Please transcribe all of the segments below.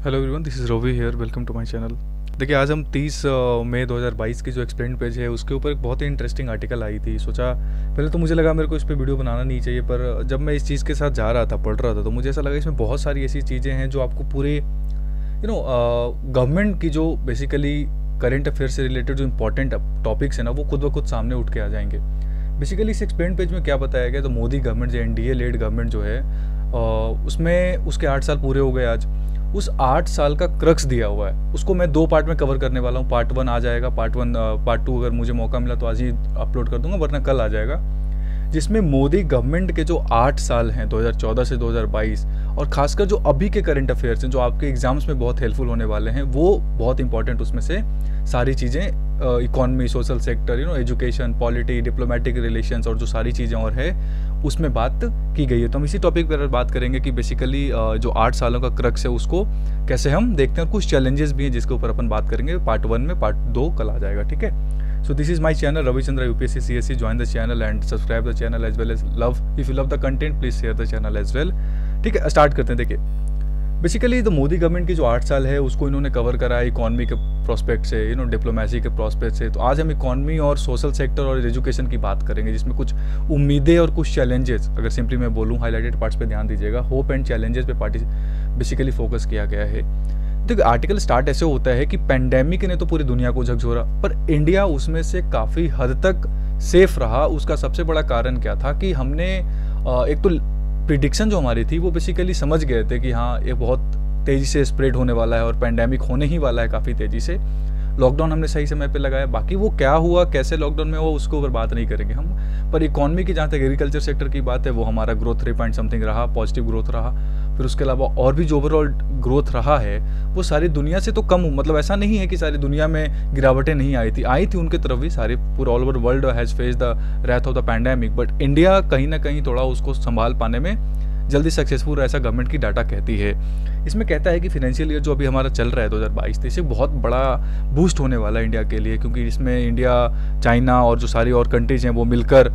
Hello everyone, this is Ravi here. Welcome to my channel. देखिए, आज हम 30 मई 2022 की जो एक्सप्लेन पेज है उसके ऊपर एक बहुत ही इंटरेस्टिंग आर्टिकल आई थी। सोचा पहले तो मुझे लगा मेरे को इस पे वीडियो बनाना नहीं चाहिए, पर जब मैं इस चीज़ के साथ जा रहा था, पढ़ रहा था, तो मुझे ऐसा लगा इसमें बहुत सारी ऐसी चीज़ें हैं जो आपको पूरे गवर्नमेंट की जो बेसिकली करेंट अफेयर से रिलेटेड जो इंपॉर्टेंट टॉपिक्स हैं ना, वो खुद ब खुद सामने उठ के आ जाएंगे। बेसिकली इस एक्सप्लेन पेज में क्या बताया गया, तो मोदी गवर्नमेंट जो एनडीए लेड गवर्नमेंट जो है उसमें उसके 8 साल पूरे हो गए आज। उस 8 साल का क्रक्स दिया हुआ है, उसको मैं 2 पार्ट में कवर करने वाला हूँ। पार्ट 1 आ जाएगा, पार्ट 2 अगर मुझे मौका मिला तो आज ही अपलोड कर दूंगा, वरना कल आ जाएगा, जिसमें मोदी गवर्नमेंट के जो 8 साल हैं 2014 से 2022, और खासकर जो अभी के करंट अफेयर्स हैं जो आपके एग्जाम्स में बहुत हेल्पफुल होने वाले हैं, वो बहुत इंपॉर्टेंट उसमें से सारी चीज़ें, economy, social sector, education, polity, diplomatic relations और जो सारी चीज़ें और है उसमें बात की गई है। तो हम इसी टॉपिक पर बात करेंगे कि बेसिकली जो 8 सालों का क्रक्स है उसको कैसे हम देखते हैं, और कुछ चैलेंजेस भी हैं जिसके ऊपर अपन बात करेंगे। पार्ट 1 में, पार्ट 2 कल आ जाएगा, ठीक है। So this is my channel Ravichandra UPSC CSE. Join the channel and subscribe the channel as well as love. If you love the content, please share the channel as well. ठीक है, start करते हैं। देखिए, basically तो Modi government की जो 8 साल है उसको इन्होंने कवर करा है इकोनॉमी के प्रोस्पेक्ट से, डिप्लोमेसी के प्रोस्पेक्ट से। तो आज हम इकोनॉमी और सोशल सेक्टर और एजुकेशन की बात करेंगे, जिसमें कुछ उम्मीदें और कुछ चैलेंजेस, अगर सिंपली मैं बोलूँ, हाईलाइटेड पार्ट्स पे ध्यान दीजिएगा। होप एंड चैलेंजेस पे बेसिकली फोकस किया गया है। देखिए, आर्टिकल स्टार्ट ऐसे होता है कि पेंडेमिक ने तो पूरी दुनिया को झकझोरा, पर इंडिया उसमें से काफ़ी हद तक सेफ रहा। उसका सबसे बड़ा कारण क्या था कि हमने एक तो प्रिडिक्शन जो हमारी थी वो बेसिकली समझ गए थे कि हाँ, ये बहुत तेज़ी से स्प्रेड होने वाला है और पेंडेमिक होने ही वाला है काफ़ी तेज़ी से। लॉकडाउन हमने सही समय पे लगाया। बाकी वो क्या हुआ, कैसे लॉकडाउन में हुआ, उसके ऊपर बात नहीं करेंगे हम। पर इकोनॉमी की जहाँ तक एग्रीकल्चर सेक्टर की बात है, वो हमारा ग्रोथ 3 पॉइंट समथिंग रहा, पॉजिटिव ग्रोथ रहा। फिर उसके अलावा और भी जो ओवरऑल ग्रोथ रहा है वो सारी दुनिया से तो कम, मतलब ऐसा नहीं है कि सारी दुनिया में गिरावटें नहीं आई थी उनके तरफ भी। सारे पूरा all over world has face the wrath of the pandemic, but India कहीं ना कहीं थोड़ा उसको संभाल पाने में जल्दी सक्सेसफुल, ऐसा गवर्नमेंट की डाटा कहती है। इसमें कहता है कि फाइनेंशियल ईयर जो अभी हमारा चल रहा है 2022-23, बहुत बड़ा बूस्ट होने वाला है इंडिया के लिए, क्योंकि इसमें इंडिया, चाइना और जो सारी और कंट्रीज़ हैं वो मिलकर,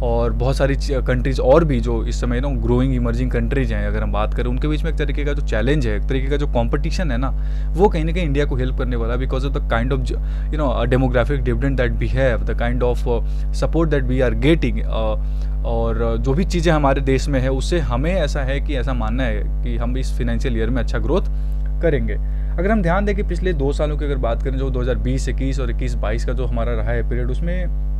और बहुत सारी कंट्रीज़ और भी जो इस समय ग्रोइंग इमर्जिंग कंट्रीज़ हैं, अगर हम बात करें, उनके बीच में एक तरीके का जो चैलेंज है, एक तरीके का जो कंपटीशन है ना, वो कहीं ना कहीं इंडिया को हेल्प करने वाला है, because of the kind of demographic dividend that we have, the kind of support that we are getting, और जो भी चीज़ें हमारे देश में है उससे हमें ऐसा है कि ऐसा मानना है कि हम इस फाइनेंशियल ईयर में अच्छा ग्रोथ करेंगे। अगर हम ध्यान दें कि पिछले 2 सालों की अगर बात करें, जो 2020-21 और 21-22 का जो हमारा रहा है पीरियड, उसमें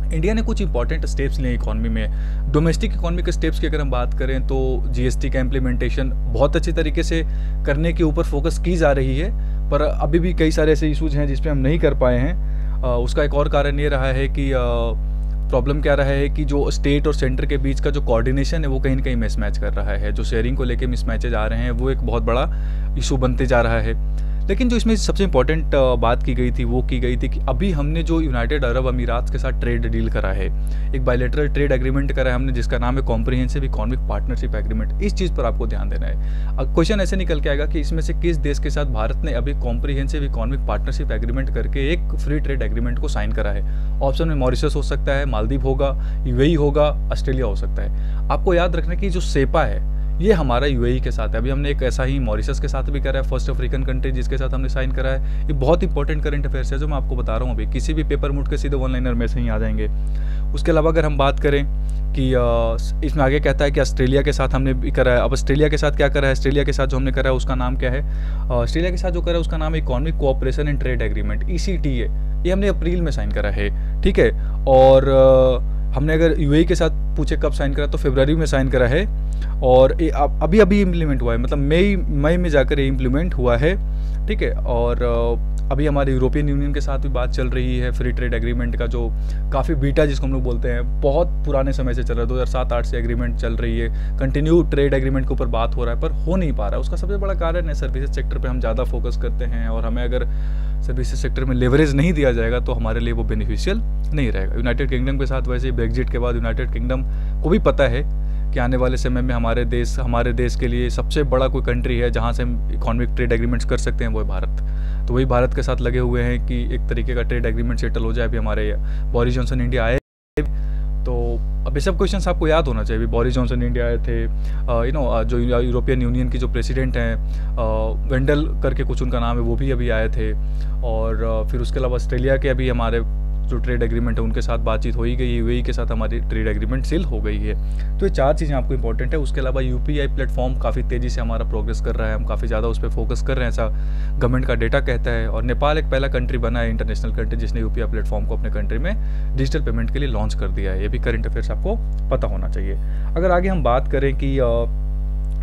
इंडिया ने कुछ इंपॉर्टेंट स्टेप्स लिए इकोनॉमी में। डोमेस्टिक इकोनॉमी के स्टेप्स की अगर हम बात करें तो जीएसटी का इम्प्लीमेंटेशन बहुत अच्छे तरीके से करने के ऊपर फोकस की जा रही है, पर अभी भी कई सारे ऐसे इशूज़ हैं जिसपे हम नहीं कर पाए हैं। उसका एक और कारण ये रहा है कि प्रॉब्लम क्या रहा है कि जो स्टेट और सेंटर के बीच का जो कोऑर्डिनेशन है वो कहीं ना कहीं मिसमैच कर रहा है। जो शेयरिंग को लेके मिसमैचेज आ रहे हैं वो एक बहुत बड़ा इशू बनते जा रहा है। लेकिन जो इसमें सबसे इंपॉर्टेंट बात की गई थी वो की गई थी कि अभी हमने जो यूनाइटेड अरब अमीरात के साथ ट्रेड डील करा है, एक बायलैटरल ट्रेड एग्रीमेंट करा है हमने, जिसका नाम है कॉम्प्रिहेंसिव इकोनॉमिक पार्टनरशिप एग्रीमेंट। इस चीज़ पर आपको ध्यान देना है। अब क्वेश्चन ऐसे निकल के आएगा कि इसमें से किस देश के साथ भारत ने अभी कॉम्प्रिहेंसिव इकोनॉमिक पार्टनरशिप एग्रीमेंट करके एक फ्री ट्रेड एग्रीमेंट को साइन करा है। ऑप्शन में मॉरिशस हो सकता है, मालदीव होगा, यूएई होगा, ऑस्ट्रेलिया हो सकता है। आपको याद रखना कि जो सेपा है ये हमारा यूएई के साथ है। अभी हमने एक ऐसा ही मॉरिशस के साथ भी करा है, फर्स्ट अफ्रीकन कंट्री जिसके साथ हमने साइन करा है। ये बहुत इंपॉर्टेंट करंट अफेयर्स है जो मैं आपको बता रहा हूँ। अभी किसी भी पेपर मुड़ के सीधे ऑनलाइनर में से ही आ जाएंगे। उसके अलावा अगर हम बात करें कि इसमें आगे कहता है कि ऑस्ट्रेलिया के साथ हमने भी करा है। अब ऑस्ट्रेलिया के साथ क्या करा है, ऑस्ट्रेलिया के साथ जो हमने करा है उसका नाम क्या है, ऑस्ट्रेलिया के साथ जो करा है उसका नाम है economic cooperation and trade agreement, ECTA। ये हमने अप्रैल में साइन करा है, ठीक है। और हमने अगर यूएई के साथ पूछे कब साइन करा तो फरवरी में साइन करा है, और अभी इम्प्लीमेंट हुआ है, मतलब मई में जाकर ये इम्प्लीमेंट हुआ है, ठीक है। और अभी हमारे यूरोपियन यूनियन के साथ भी बात चल रही है फ्री ट्रेड एग्रीमेंट का, जो काफ़ी बीटा जिसको हम लोग बोलते हैं, बहुत पुराने समय से चल रहा है, 2007-8 से एग्रीमेंट चल रही है। कंटिन्यू ट्रेड एग्रीमेंट के ऊपर बात हो रहा है पर हो नहीं पा रहा है। उसका सबसे बड़ा कारण है सर्विसेज सेक्टर पे हम ज़्यादा फोकस करते हैं, और हमें अगर सर्विसेज सेक्टर में लेवरेज नहीं दिया जाएगा तो हमारे लिए वो बेनिफिशियल नहीं रहेगा। यूनाइटेड किंगडम के साथ वैसे ब्रेग्जिट के बाद यूनाइटेड किंगडम को भी पता है कि आने वाले समय में हमारे देश के लिए सबसे बड़ा कोई कंट्री है जहाँ से हम इकोनॉमिक ट्रेड एग्रीमेंट्स कर सकते हैं, वो है भारत। तो वही भारत के साथ लगे हुए हैं कि एक तरीके का ट्रेड एग्रीमेंट सेटल हो जाए। अभी हमारे बोरिस जॉनसन इंडिया आए, तो अब ये सब क्वेश्चंस आपको याद होना चाहिए। बोरिस जॉनसन इंडिया आए थे, जो यूरोपियन यूनियन की जो प्रेसिडेंट हैं वेंडल करके कुछ उनका नाम है, वो भी अभी आए थे। और फिर उसके अलावा ऑस्ट्रेलिया के अभी हमारे जो ट्रेड एग्रीमेंट है उनके साथ बातचीत हो ही गई, यूएई के साथ हमारी ट्रेड एग्रीमेंट सील हो गई है। तो ये 4 चीज़ें आपको इंपॉर्टेंट है। उसके अलावा यूपीआई प्लेटफॉर्म काफ़ी तेज़ी से हमारा प्रोग्रेस कर रहा है, हम काफ़ी ज़्यादा उस पर फोकस कर रहे हैं, ऐसा गवर्नमेंट का डेटा कहता है। और नेपाल एक पहला कंट्री बना है, इंटरनेशनल कंट्री, जिसने यूपीआई प्लेटफॉर्म को अपने कंट्री में डिजिटल पेमेंट के लिए लॉन्च कर दिया है। ये भी करंट अफेयर्स आपको पता होना चाहिए। अगर आगे हम बात करें कि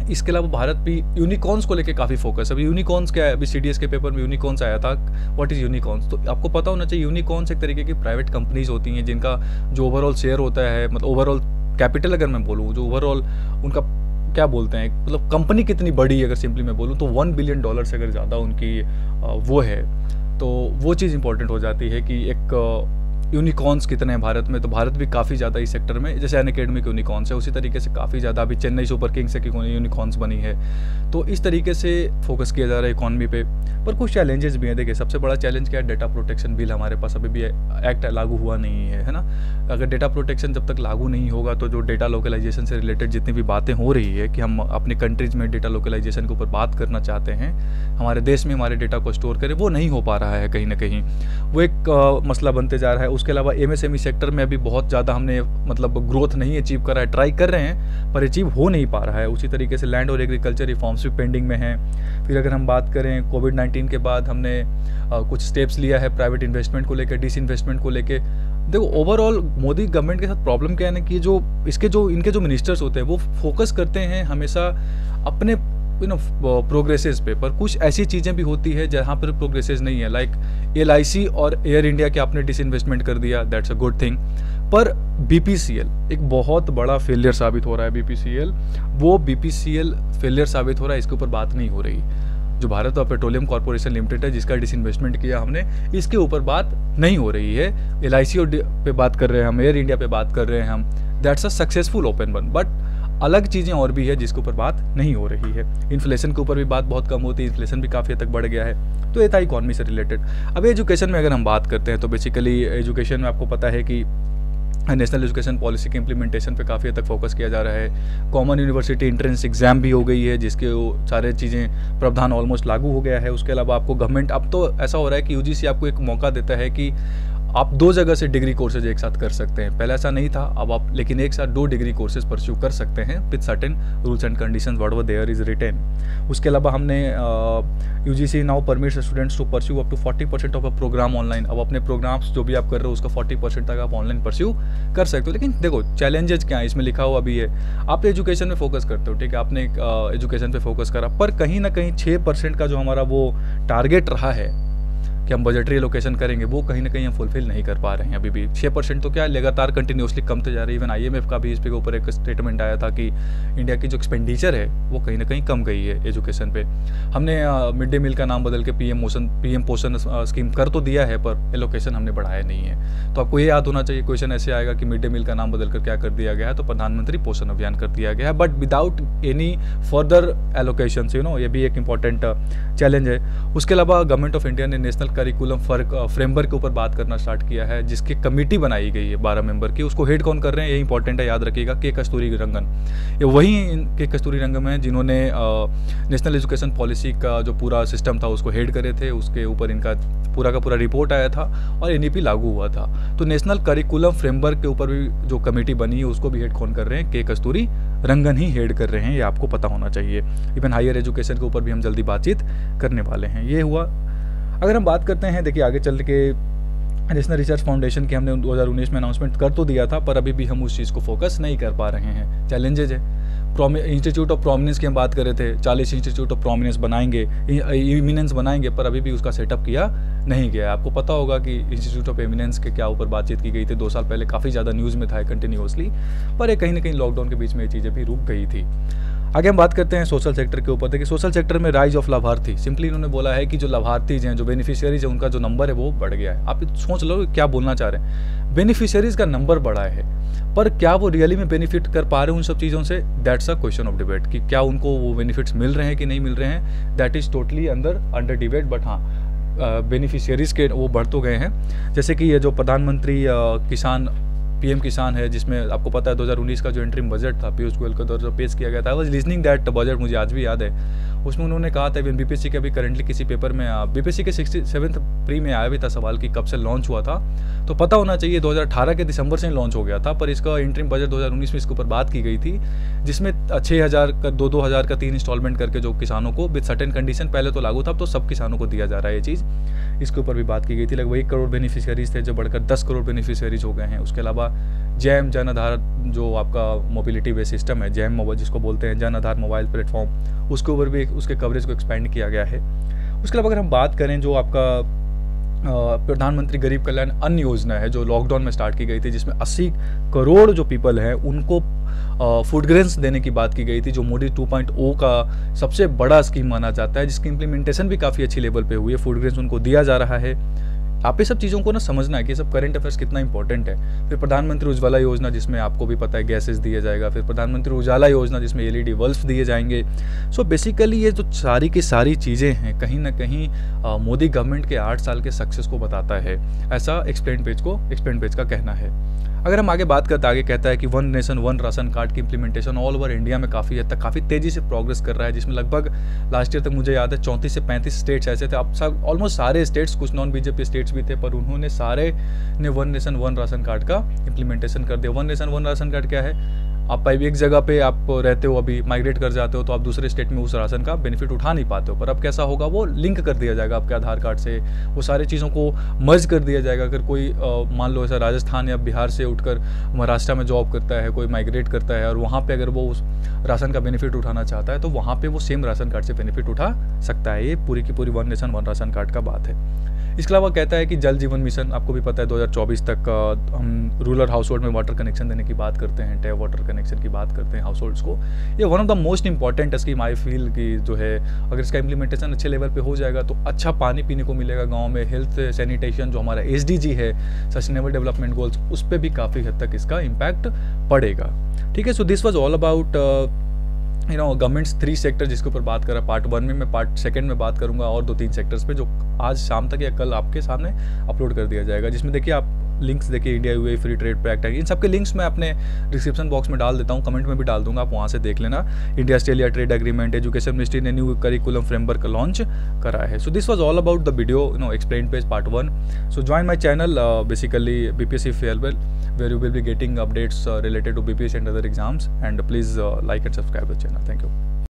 इसके अलावा भारत भी यूनिकॉर्न्स को लेके काफ़ी फोकस है। अभी यूनिकॉर्न्स क्या है, अभी सीडीएस के पेपर में यूनिकॉर्न्स आया था, व्हाट इज़ यूनिकॉर्न्स, तो आपको पता होना चाहिए यूनिकॉर्न्स एक तरीके की प्राइवेट कंपनीज होती हैं जिनका जो ओवरऑल शेयर होता है, मतलब ओवरऑल कैपिटल अगर मैं बोलूँ, जो ओवरऑल उनका क्या बोलते हैं, मतलब कंपनी कितनी बड़ी है, अगर सिंपली मैं बोलूँ तो $1 बिलियन से अगर ज़्यादा उनकी वो है, तो वो चीज़ इंपॉर्टेंट हो जाती है कि एक यूनिकॉर्न्स कितने हैं भारत में। तो भारत भी काफ़ी ज़्यादा इस सेक्टर में, जैसे अनअकैडमी यूनिकॉर्न्स है, उसी तरीके से काफ़ी ज़्यादा अभी चेन्नई सुपर किंग्स की यूनिकॉर्न्स बनी है। तो इस तरीके से फोकस किया जा रहा है इकॉनमी पे। पर कुछ चैलेंजेस भी हैं। देखिए, सबसे बड़ा चैलेंज क्या है, डेटा प्रोटेक्शन बिल हमारे पास अभी भी एक्ट लागू हुआ नहीं है ना। अगर डेटा प्रोटेक्शन जब तक लागू नहीं होगा तो जो डेटा लोकलाइजेशन से रिलेटेड जितनी भी बातें हो रही है कि हम अपने कंट्रीज में डेटा लोकलाइजेशन के ऊपर बात करना चाहते हैं, हमारे देश में हमारे डेटा को स्टोर करें, वो नहीं हो पा रहा है कहीं ना कहीं, वो एक मसला बनते जा रहा है। उसके अलावा एमएसएमई सेक्टर में अभी बहुत ज़्यादा हमने मतलब ग्रोथ नहीं अचीव करा है, ट्राई कर रहे हैं पर अचीव हो नहीं पा रहा है। उसी तरीके से लैंड और एग्रीकल्चर रिफॉर्म्स भी पेंडिंग में हैं। फिर अगर हम बात करें कोविड-19 के बाद हमने कुछ स्टेप्स लिया है प्राइवेट इन्वेस्टमेंट को लेकर, डिसइन्वेस्टमेंट को लेकर। देखो, ओवरऑल मोदी गवर्नमेंट के साथ प्रॉब्लम क्या है ना कि इनके जो मिनिस्टर्स होते हैं वो फोकस करते हैं हमेशा अपने प्रोग्रेसेस पे, पर कुछ ऐसी चीज़ें भी होती है जहाँ पर प्रोग्रेसेस नहीं है। लाइक LIC और एयर इंडिया के आपने डिसइन्वेस्टमेंट कर दिया, दैट्स अ गुड थिंग। पर BPCL एक बहुत बड़ा फेलियर साबित हो रहा है। BPCL फेलियर साबित हो रहा है, इसके ऊपर बात नहीं हो रही। जो भारत और पेट्रोलियम कॉर्पोरेशन लिमिटेड है, जिसका डिसइन्वेस्टमेंट किया हमने, इसके ऊपर बात नहीं हो रही है। LIC पे बात कर रहे हैं हम, एयर इंडिया पे बात कर रहे हैं हम, that's a successful open one. But अलग चीज़ें और भी है जिसके ऊपर बात नहीं हो रही है। इन्फ्लेशन के ऊपर भी बात बहुत कम होती है, इन्फ्लेशन भी काफ़ी हद तक बढ़ गया है। तो ये था इकॉनमी से रिलेटेड। अब एजुकेशन में अगर हम बात करते हैं तो बेसिकली एजुकेशन में आपको पता है कि नेशनल एजुकेशन पॉलिसी के इम्प्लीमेंटेशन पे काफ़ी हद तक फोकस किया जा रहा है। कॉमन यूनिवर्सिटी एंट्रेंस एग्जाम भी हो गई है, जिसके वो सारे चीज़ें प्रावधान ऑलमोस्ट लागू हो गया है। उसके अलावा आपको गवर्नमेंट अब तो ऐसा हो रहा है कि UGC आपको एक मौका देता है कि आप 2 जगह से डिग्री कोर्सेज एक साथ कर सकते हैं। पहले ऐसा नहीं था, अब आप लेकिन एक साथ 2 डिग्री कोर्सेज परस्यू कर सकते हैं with certain rules and conditions whatever there is written. उसके अलावा हमने UGC now permits students to pursue up to 40% of a program online. अब अपने प्रोग्राम्स जो भी आप कर रहे हो उसका 40% तक आप ऑनलाइन परस्यू कर सकते हो। लेकिन देखो, चैलेंजेस क्या है इसमें लिखा हुआ भी है। आप एजुकेशन में फोकस करते हो, ठीक है, आपने एजुकेशन पे फोकस करा, पर कहीं ना कहीं 6% का जो हमारा वो टारगेट रहा है कि हम बजटरी एलोकेशन करेंगे, वो कहीं ना कहीं हम फुलफिल नहीं कर पा रहे हैं। अभी भी 6% तो क्या है, लगातार कंटिन्यूसली कमते जा रही है। इवन IMF का भी इस पे ऊपर एक स्टेटमेंट आया था कि इंडिया की जो एक्सपेंडिचर है वो कहीं ना कहीं कम गई है एजुकेशन पे। हमने मिड डे मील का नाम बदल के PM पोषण स्कीम कर तो दिया है, पर एलोकेशन हमने बढ़ाया नहीं है। तो आपको ये याद होना चाहिए, क्वेश्चन ऐसे आएगा कि मिड डे मील का नाम बदल कर क्या कर दिया गया है, तो प्रधानमंत्री पोषण अभियान कर दिया गया है, but without any further allocation. ये भी एक इंपॉर्टेंट चैलेंज है। उसके अलावा गवर्नमेंट ऑफ इंडिया ने नेशनल करिकुलम फ्रेमवर्क के ऊपर बात करना स्टार्ट किया है, जिसकी कमेटी बनाई गई है 12 मेंबर की। उसको हेड कौन कर रहे हैं, ये इंपॉर्टेंट है, याद रखिएगा, के कस्तूरी रंगन। ये वही के कस्तूरी रंगन है जिन्होंने नेशनल एजुकेशन पॉलिसी का जो पूरा सिस्टम था उसको हेड करे थे। उसके ऊपर इनका पूरा का पूरा रिपोर्ट आया था और NEP लागू हुआ था। तो नेशनल करिकुलम फ्रेमवर्क के ऊपर भी जो कमेटी बनी है उसको भी हेड कौन कर रहे हैं, के कस्तूरी रंगन ही हेड कर रहे हैं, ये आपको पता होना चाहिए। इवन हायर एजुकेशन के ऊपर भी हम जल्दी बातचीत करने वाले हैं। ये हुआ। अगर हम बात करते हैं, देखिए आगे चल के नेशनल रिसर्च फाउंडेशन की हमने 2019 में अनाउंसमेंट कर तो दिया था, पर अभी भी हम उस चीज़ को फोकस नहीं कर पा रहे हैं। चैलेंजेज है। इंस्टीट्यूट ऑफ प्रोमिनेंस की हम बात कर रहे थे, 40 इंस्टीट्यूट ऑफ प्रोमिनेंस बनाएंगे, इमिनेंस बनाएंगे, पर अभी भी उसका सेटअप किया नहीं गया है। आपको पता होगा कि इंस्टीट्यूट ऑफ एमिनेंस के क्या ऊपर बातचीत की गई थी, 2 साल पहले काफ़ी ज़्यादा न्यूज़ में था कंटिन्यूसली, पर ये कहीं ना कहीं लॉकडाउन के बीच में ये चीज़ें भी रुक गई थी। आगे हम बात करते हैं सोशल सेक्टर के ऊपर। देखिए, सोशल सेक्टर में राइज ऑफ लाभार्थी, सिंपली इन्होंने बोला है कि जो लाभार्थीज हैं, जो बेनिफिशियरीज हैं, उनका जो नंबर है वो बढ़ गया है। आप सोच लो क्या बोलना चाह रहे हैं, बेनिफिशियरीज का नंबर बढ़ा है, पर क्या वो रियली में बेनिफिट कर पा रहे हैं उन सब चीज़ों से, that's a question of debate कि क्या उनको वो बेनिफिट्स मिल रहे हैं कि नहीं मिल रहे हैं, that is totally under debate. But हाँ, बेनिफिशियरीज के वो बढ़ तो गए हैं। जैसे कि ये जो प्रधानमंत्री किसान पीएम किसान है, जिसमें आपको पता है 2019 का जो इंटरिम बजट था पीयूष गोयल के द्वारा जो पेश किया गया था, I was listening that budget, मुझे आज भी याद है। उसमें उन्होंने कहा था, बीपीएससी के अभी करंटली किसी पेपर में बीपीएससी के 67th प्री में आया भी था सवाल कि कब से लॉन्च हुआ था, तो पता होना चाहिए 2018 के दिसंबर से लॉन्च हो गया था, पर इसका इंटरिम बजट 2019 में इसके ऊपर बात की गई थी, जिसमें 6,000 का 2,000 का 3 इंस्टॉलमेंट करके जो किसानों को विद सर्टेन कंडीशन पहले तो लागू था, अब तो सब किसानों को दिया जा रहा है ये चीज़। इसके ऊपर भी बात की गई थी। लगभग 1 करोड़ बेनिफिशियरीज थे जो बढ़कर 10 करोड़ बेनिफिशियरीज हो गए हैं। उसके अलावा जैम जन आधार जो आपका मोबिलिटी बेस्ड सिस्टम है, जैम मोबाइल जिसको बोलते हैं, जन आधार मोबाइल प्लेटफॉर्म, उसके ऊपर भी उसके कवरेज को एक्सपेंड किया गया है। उसके अलावा अगर हम बात करें जो आपका प्रधानमंत्री गरीब कल्याण अन्न योजना है जो लॉकडाउन में स्टार्ट की गई थी, जिसमें 80 करोड़ जो पीपल हैं उनको फूड ग्रेन्स देने की बात की गई थी, जो मोदी 2.0 का सबसे बड़ा स्कीम माना जाता है, जिसकी इम्प्लीमेंटेशन भी काफ़ी अच्छी लेवल पे हुई है। फूड ग्रेन्स उनको दिया जा रहा है। आप ये सब चीज़ों को ना समझना है कि सब करंट अफेयर्स कितना इंपॉर्टेंट है। फिर प्रधानमंत्री उज्ज्वला योजना जिसमें आपको भी पता है गैसेस दिया जाएगा, फिर प्रधानमंत्री उजाला योजना जिसमें LED बल्ब्स दिए जाएंगे। सो बेसिकली ये जो सारी की सारी चीज़ें हैं कहीं ना कहीं मोदी गवर्नमेंट के 8 साल के सक्सेस को बताता है, ऐसा एक्सप्लेन पेज का कहना है। अगर हम आगे बात करते आगे कहता है कि 1 नेशन 1 राशन कार्ड की इंप्लीमेंटेशन ऑल ओवर इंडिया में काफ़ी हद तक काफ़ी तेज़ी से प्रोग्रेस कर रहा है, जिसमें लगभग लास्ट ईयर तक मुझे याद है 34 से 35 स्टेट्स ऐसे थे। अब सब ऑलमोस्ट सारे स्टेट्स, कुछ नॉन बीजेपी स्टेट्स भी थे, पर उन्होंने सारे ने 1 नेशन 1 राशन कार्ड का इंप्लीमेंटेशन कर दिया। 1 नेशन 1 राशन कार्ड क्या है? आप एक जगह पे आप रहते हो, अभी माइग्रेट कर जाते हो तो आप दूसरे स्टेट में उस राशन का बेनिफिट उठा नहीं पाते हो, पर अब कैसा होगा, वो लिंक कर दिया जाएगा आपके आधार कार्ड से, वो सारी चीज़ों को मर्ज कर दिया जाएगा। अगर कोई मान लो ऐसा राजस्थान या बिहार से उठकर महाराष्ट्र में जॉब करता है, कोई माइग्रेट करता है और वहाँ पे अगर वो उस राशन का बेनिफिट उठाना चाहता है तो वहाँ पे वो सेम राशन कार्ड से बेनिफिट उठा सकता है। ये पूरी की पूरी 1 नेशन 1 राशन कार्ड का बात है। इसके अलावा कहता है कि जल जीवन मिशन, आपको भी पता है 2024 तक हम रूरल हाउस होल्ड में वाटर कनेक्शन देने की बात करते हैं, टैप वाटर कनेक्शन की बात करते हैं हाउस होल्ड्स को। ये one of the most important scheme I feel कि जो है अगर इसका इम्प्लीमेंटेशन अच्छे लेवल पे हो जाएगा तो अच्छा पानी पीने को मिलेगा गाँव में। हेल्थ सैनिटेशन जो हमारा SDG है, सस्टेनेबल डेवलपमेंट गोल्स, उस पर भी काफ़ी हद तक इसका इम्पैक्ट पड़ेगा। ठीक है, so this was all about governments 3 sector जिसके ऊपर बात करा। पार्ट 1 में मैं पार्ट 2 में बात करूंगा और 2-3 सेक्टर्स पे जो आज शाम तक या कल आपके सामने अपलोड कर दिया जाएगा, जिसमें देखिए आप लिंक्स देखिए, India UAE free trade pact है, इन सब के लिंक्स मैं अपने डिस्क्रिप्शन बॉक्स में डाल देता हूँ, कमेंट में भी डाल दूंगा, आप वहाँ से देख लेना। India Australia trade agreement, education ministry ने न्यू करिकुलम फ्रेमवर्क लॉन्च करा है। So this was all about the video explain page part 1। So join my channel basically BPSC Farewell, where you will be getting updates related to BPSC and other exams, and please like and subscribe the channel. Thank you.